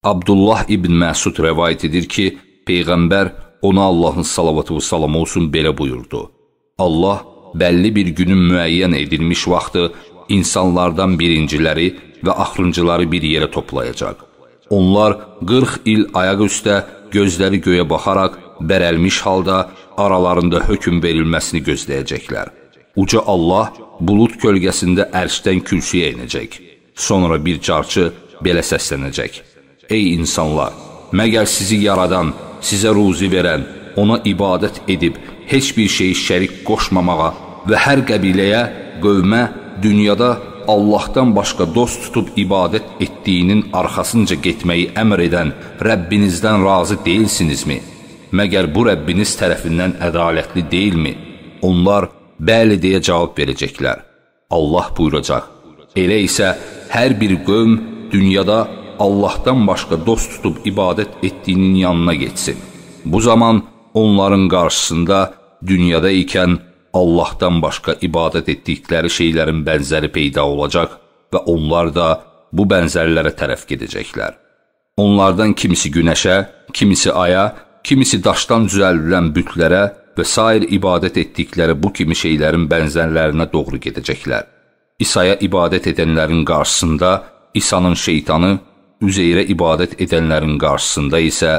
Abdullah ibn Məsud rəvayət edir ki, Peyğəmbər ona Allahın salavatı və salamı olsun belə buyurdu. Allah bəlli bir günün müəyyən edilmiş vaxtı insanlardan birinciləri və axırıncıları bir yerə toplayacaq. Onlar 40 il ayaq üstə gözləri göyə baxaraq bərəlmiş halda aralarında hökm verilməsini gözləyəcəklər. Uca Allah bulut kölgəsində ərşdən kürsüyə inəcək. Sonra bir carçı belə səslənəcək. Ey insanlar, məgər sizi yaradan, sizə ruzi verən, ona ibadət edib, heç bir şeyi şərik qoşmamağa və hər qəbiləyə, qövmə, dünyada Allahdan başqa dost tutub ibadət etdiyinin arxasınca getməyi əmr edən Rəbbinizdən razı deyilsinizmi? Məgər bu Rəbbiniz tərəfindən ədalətli deyilmi? Onlar bəli deyə cavab verəcəklər. Allah buyuracaq. Elə isə hər bir qövm dünyada Allahdan başqa dost tutub ibadət etdiyinin yanına getsin. Bu zaman onların qarşısında dünyada ikən Allahdan başqa ibadət etdikləri şeylərin bənzəri peyda olacaq və onlar da bu bənzərlərə tərəf gedəcəklər. Onlardan kimisi günəşə, kimisi aya, kimisi daşdan düzəldilən bütlərə və sair ibadət etdikləri bu kimi şeylərin bənzərlərinə doğru gedəcəklər. İsa'ya ibadət edənlərin qarşısında İsa'nın şeytanı, Üzeyrə ibadət edənlərin qarşısında isə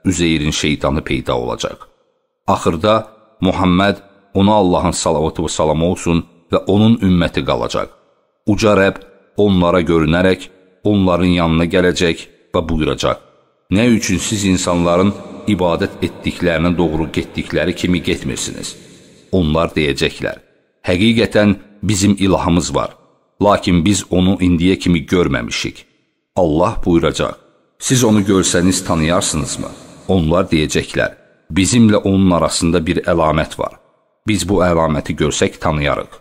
Üzeyrin şeytanı peyda olacaq. Axırda Muhammed, ona Allahın salavatı və salamı olsun və onun ümməti qalacaq. Uca Rəbb onlara görünərək onların yanına gələcək və buyuracaq. Nə üçün siz insanların ibadət etdiklərinə doğru getdikləri kimi getmirsiniz? Onlar deyəcəklər, həqiqətən bizim ilahımız var, lakin biz onu indiyə kimi görməmişik. Allah buyuracaq, siz onu görsəniz tanıyarsınızmı? Onlar deyəcəklər, bizimlə onun arasında bir əlamət var. Biz bu əlaməti görsək tanıyarıq.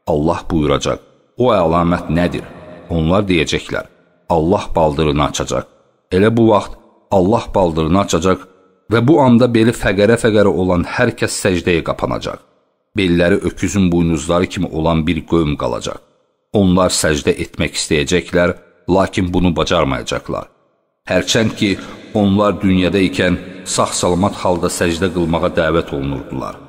Allah buyuracaq, o əlamət nədir? Onlar deyəcəklər, Allah baldırını açacaq. Elə bu vaxt Allah baldırını açacaq və bu anda beli fəqərə-fəqərə olan hər kəs səcdəyə qapanacaq. Belləri öküzün buynuzları kimi olan bir qövm qalacaq. Onlar səcdə etmək istəyəcəklər, lakin bunu bacarmayacaqlar. Hərçənd ki, onlar dünyada ikən sağ-salamat halda səcdə qılmağa dəvət olunurdular.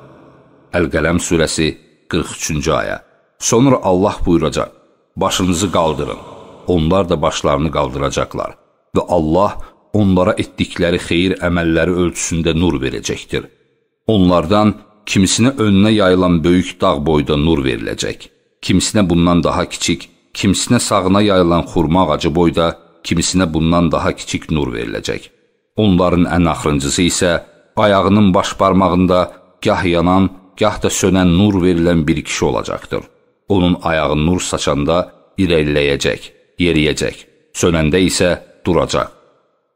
Əl-Qələm surəsi 43-cü ayə. Sonra Allah buyuracaq, başınızı qaldırın. Onlar da başlarını qaldıracaqlar və Allah onlara etdikləri xeyir əməlləri ölçüsündə nur verəcəkdir. Onlardan kimisinə önünə yayılan böyük dağ boyda nur veriləcək, kimisinə bundan daha kiçik, kimisinə sağına yayılan xurma ağacı boyda, kimisinə bundan daha kiçik nur veriləcək. Onların ən axırıncısı isə ayağının baş barmağında gah yanan, gah da sönən nur verilən bir kişi olacaqdır. Onun ayağı nur saçanda irəliləyəcək, yeriyəcək, sönəndə isə duracaq.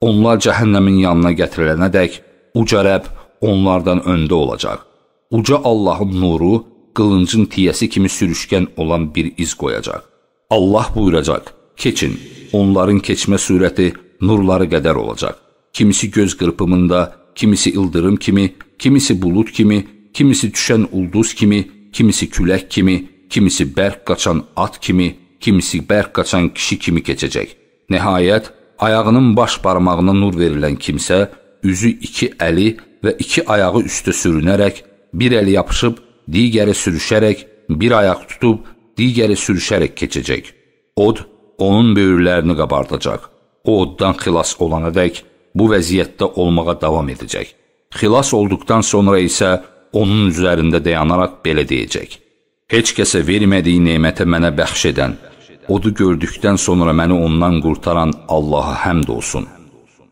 Onlar cəhənnəmin yanına gətirilənədək uca Rəbb onlardan öndə olacaq. Uca Allahın nuru qılıncın tiyəsi kimi sürüşkən olan bir iz qoyacaq. Allah buyuracaq, keçin, onların keçmə surəti nurları qədər olacaq. Kimisi göz qırpımında, kimisi ildırım kimi, kimisi bulut kimi, kimisi düşən ulduz kimi, kimisi külək kimi, kimisi bərk qaçan at kimi, kimisi bərk qaçan kişi kimi keçəcək. Nəhayət, ayağının baş barmağına nur verilən kimsə, üzü 2 əli və 2 ayağı üstə sürünərək, bir əli yapışıb, digəri sürüşərək, bir ayaq tutub, digəri sürüşərək keçəcək. Od, onun böyürlərini qabardacaq. O oddan xilas olanadək bu vəziyyətdə olmağa davam edəcək. Xilas olduqdan sonra isə onun üzərində dayanaraq belə deyəcək. Heç kəsə vermədiyi nemətə mənə bəxş edən, odu gördükdən sonra məni ondan qurtaran Allaha həmd olsun.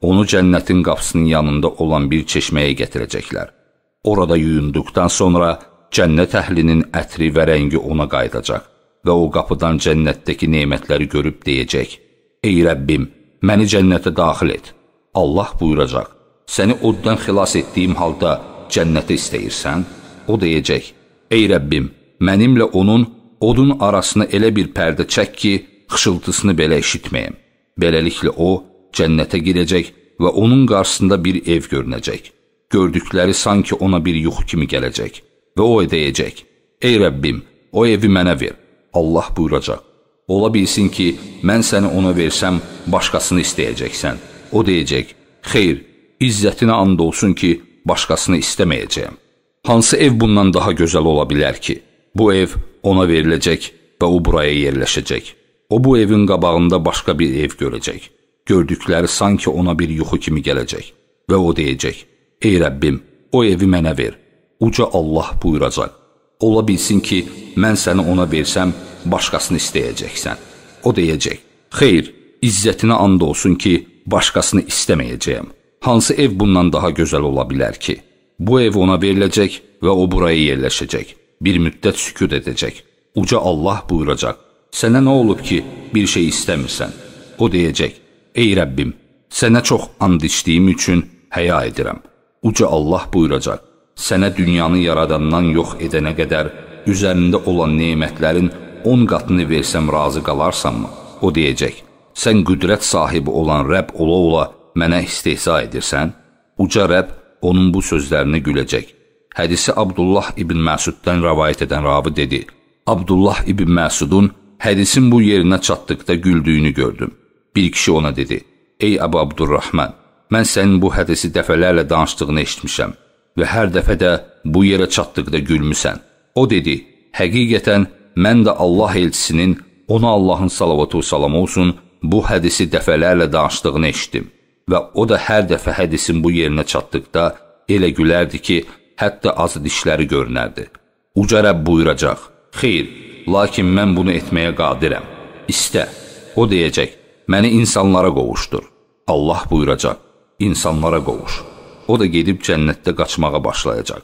Onu cənnətin qapısının yanında olan bir çeşməyə gətirəcəklər. Orada yuyunduqdan sonra cənnət əhlinin ətri və rəngi ona qayıdacaq və o qapıdan cənnətdəki nemətləri görüb deyəcək, ey Rəbbim, məni cənnətə daxil et. Allah buyuracaq, səni oddan xilas etdiyim halda cənnətə istəyirsən? O deyəcək, ey Rəbbim, mənimlə onun odun arasına elə bir pərdə çək ki, xışıltısını belə eşitməyim. Beləliklə o, cənnətə girəcək və onun qarşısında bir ev görünəcək. Gördükləri sanki ona bir yuxu kimi gələcək və o deyəcək, ey Rəbbim, o evi mənə ver. Allah buyuracaq, ola bilsin ki, mən səni ona versəm, başqasını istəyəcəksən. O deyəcək, xeyr, izzətinə and olsun ki, başqasını istəməyəcəyəm. Hansı ev bundan daha gözəl ola bilər ki? Bu ev ona veriləcək və o buraya yerləşəcək. O bu evin qabağında başqa bir ev görəcək. Gördükləri sanki ona bir yuxu kimi gələcək. Və o deyəcək, ey Rəbbim, o evi mənə ver. Uca Allah buyuracaq, ola bilsin ki, mən səni ona versəm, başqasını istəyəcəksən. O deyəcək, xeyr, izzətinə and olsun ki, başqasını istəməyəcəyəm. Hansı ev bundan daha gözəl ola bilər ki? Bu ev ona veriləcək və o buraya yerləşəcək. Bir müddət sükut edəcək. Uca Allah buyuracaq, sənə nə olub ki, bir şey istəmirsən? O deyəcək, ey Rəbbim, sənə çox and içdiyim üçün həya edirəm. Uca Allah buyuracaq, sənə dünyanı yaradandan yox edənə qədər üzərində olan nemətlərin 10 qatını versəm razı qalarsanmı? O deyəcək, sən qüdrət sahibi olan Rəbb ola-ola mənə istehza edirsən? Uca Rəbb onun bu sözlərini güləcək. Hədisi Abdullah ibn Məsuddan rəvayət edən ravi dedi, Abdullah ibn Məsudun hədisin bu yerinə çatdıqda güldüyünü gördüm. Bir kişi ona dedi, ey Əbu Abdurrahman, mən sənin bu hədisi dəfələrlə danışdığını eşitmişəm və hər dəfə də bu yerə çatdıqda gülmüsən. O dedi, həqiqətən mən də Allah elçisinin, ona Allahın salavatı və salamı olsun, bu hədisi dəfələrlə danışdığını eşitdim. Və o da hər dəfə hədisin bu yerinə çatdıqda elə gülərdi ki, hətta azı dişləri görünərdi. Uca Rəbb buyuracaq, xeyr, lakin mən bunu etməyə qadirəm. İstə. O deyəcək, məni insanlara qovuşdur. Allah buyuracaq, insanlara qovuş. O da gedib cənnətdə qaçmağa başlayacaq.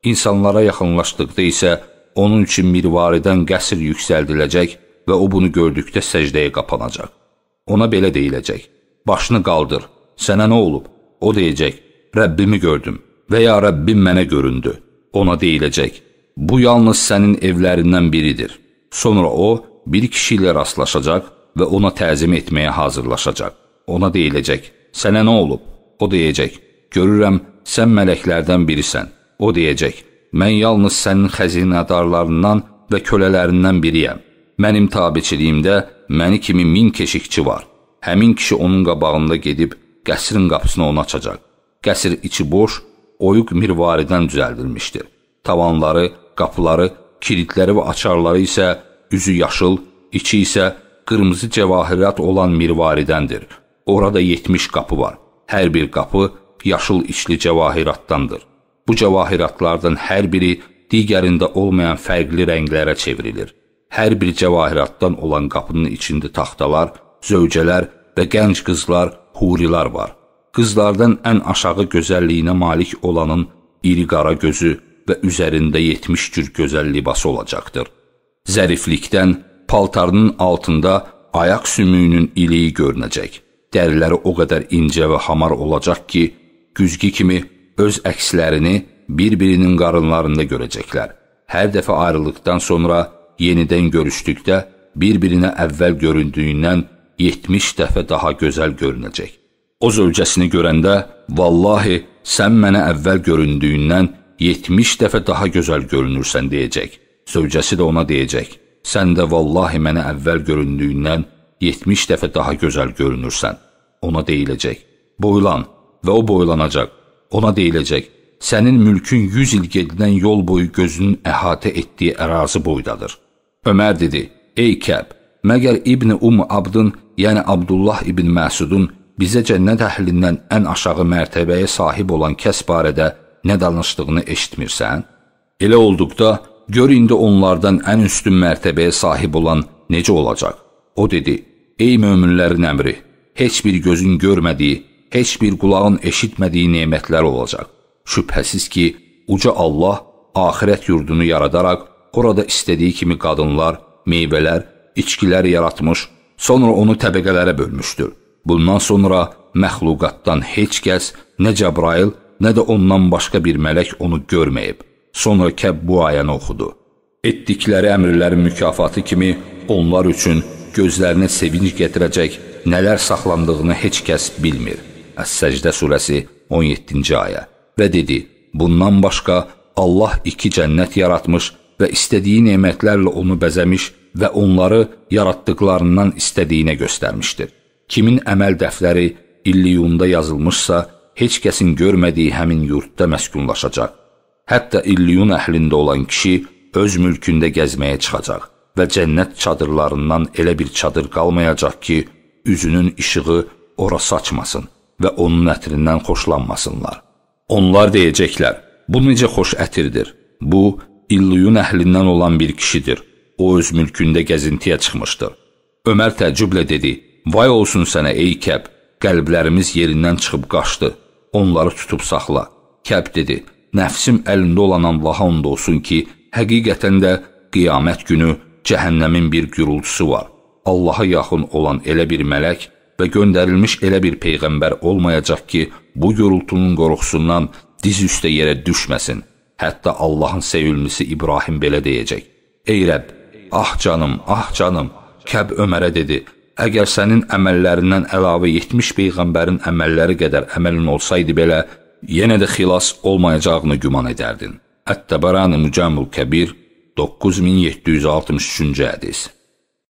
İnsanlara yaxınlaşdıqda isə onun üçün mirvaridən qəsr yüksəldiləcək və o bunu gördükdə səcdəyə qapanacaq. Ona belə deyiləcək, başını qaldır, sənə nə olub? O deyəcək, Rəbbimi gördüm və ya Rəbbim mənə göründü. Ona deyiləcək, bu yalnız sənin evlərindən biridir. Sonra o, bir kişi ilə rastlaşacaq və ona təzim etməyə hazırlaşacaq. Ona deyiləcək, sənə nə olub? O deyəcək, görürəm, sən mələklərdən birisən. O deyəcək, mən yalnız sənin xəzinədarlarından və kölələrindən biriyəm. Mənim tabiçiliyimdə məni kimi 1000 keşikçi var. Həmin kişi onun qabağında gedib qəsrin qapısını ona açacaq. Qəsr içi boş, oyuq mirvaridən düzəldilmişdir. Tavanları, qapıları, kilitləri və açarları isə üzü yaşıl, içi isə qırmızı cəvahirat olan mirvaridəndir. Orada 70 qapı var. Hər bir qapı yaşıl içli cəvahiratdandır. Bu cəvahiratlardan hər biri digərində olmayan fərqli rənglərə çevrilir. Hər bir cəvahiratdan olan qapının içində taxtalar, zövcələr və gənc qızlar, hurilər var. Qızlardan ən aşağı gözəlliyinə malik olanın iri qara gözü və üzərində 70 cür gözəl libası olacaqdır. Zəriflikdən paltarının altında ayaq sümüyünün iliyi görünəcək. Dəriləri o qədər incə və hamar olacaq ki, güzgü kimi öz əkslərini bir-birinin qarınlarında görəcəklər. Hər dəfə ayrılıqdan sonra yenidən görüşdükdə bir-birinə əvvəl göründüyündən 70 dəfə daha gözəl görünəcək. O zövcəsini görəndə, vallahi sən mənə əvvəl göründüyündən 70 dəfə daha gözəl görünürsən deyəcək. Zövcəsi də ona deyəcək, sən də vallahi mənə əvvəl göründüyündən 70 dəfə daha gözəl görünürsən. Ona deyiləcək, boylan və o boylanacaq. Ona deyiləcək, sənin mülkün 100 il gedilən yol boyu gözünün əhatə etdiyi ərazi boydadır. Ömər dedi, ey Kəb, məgər İbn Abdın, yəni Abdullah ibn Məsudun bizə cənnət əhlindən ən aşağı mərtəbəyə sahib olan kəs barədə nə danışdığını eşitmirsən? Elə olduqda, gör indi onlardan ən üstün mərtəbəyə sahib olan necə olacaq? O dedi, ey möminlərin əmri, heç bir gözün görmədiyi, heç bir qulağın eşitmədiyi nemətlər olacaq. Şübhəsiz ki, uca Allah axirət yurdunu yaradaraq, orada istədiyi kimi qadınlar, meyvələr, içkilər yaratmış, sonra onu təbəqələrə bölmüşdür. Bundan sonra məxluqatdan heç kəs, nə Cəbrail, nə də ondan başqa bir mələk onu görməyib. Sonra Kəb bu ayəni oxudu. Etdikləri əmrlərin mükafatı kimi onlar üçün gözlərinə sevinç gətirəcək nələr saxlandığını heç kəs bilmir. Əs-Səcdə surəsi 17-ci ayə. Və dedi, bundan başqa Allah 2 cənnət yaratmış və istədiyi nemətlərlə onu bəzəmiş və onları yaratdıqlarından istədiyinə göstərmişdir. Kimin əməl dəftəri İlliyunda yazılmışsa, heç kəsin görmədiyi həmin yurtda məskunlaşacaq. Hətta İlliyun əhlində olan kişi öz mülkündə gəzməyə çıxacaq və cənnət çadırlarından elə bir çadır qalmayacaq ki, üzünün işığı ora saçmasın və onun ətrindən xoşlanmasınlar. Onlar deyəcəklər, bu necə xoş ətirdir, bu İlliyun əhlindən olan bir kişidir, o öz mülkündə gəzintiyə çıxmışdır. Ömər təəccüblə dedi, vay olsun sənə ey Kəb, qəlblərimiz yerindən çıxıb qaçdı, onları tutub saxla. Kəb dedi, nəfsim əlində olan Allaha and olsun ki, həqiqətən də qiyamət günü cəhənnəmin bir gürültüsü var. Allaha yaxın olan elə bir mələk və göndərilmiş elə bir peyğəmbər olmayacaq ki, bu gürültünün qorxusundan diz üstə yerə düşməsin. Hətta Allahın sevimlisi İbrahim belə deyəcək. Ey Rəbb, ah canım, Kəb Ömərə dedi, əgər sənin əməllərindən əlavə 70 peyğəmbərin əməlləri qədər əməlin olsaydı belə, yenə də xilas olmayacağını güman edərdin. Ət-Təbarani Mücəmül Kəbir 9763-cü hədis.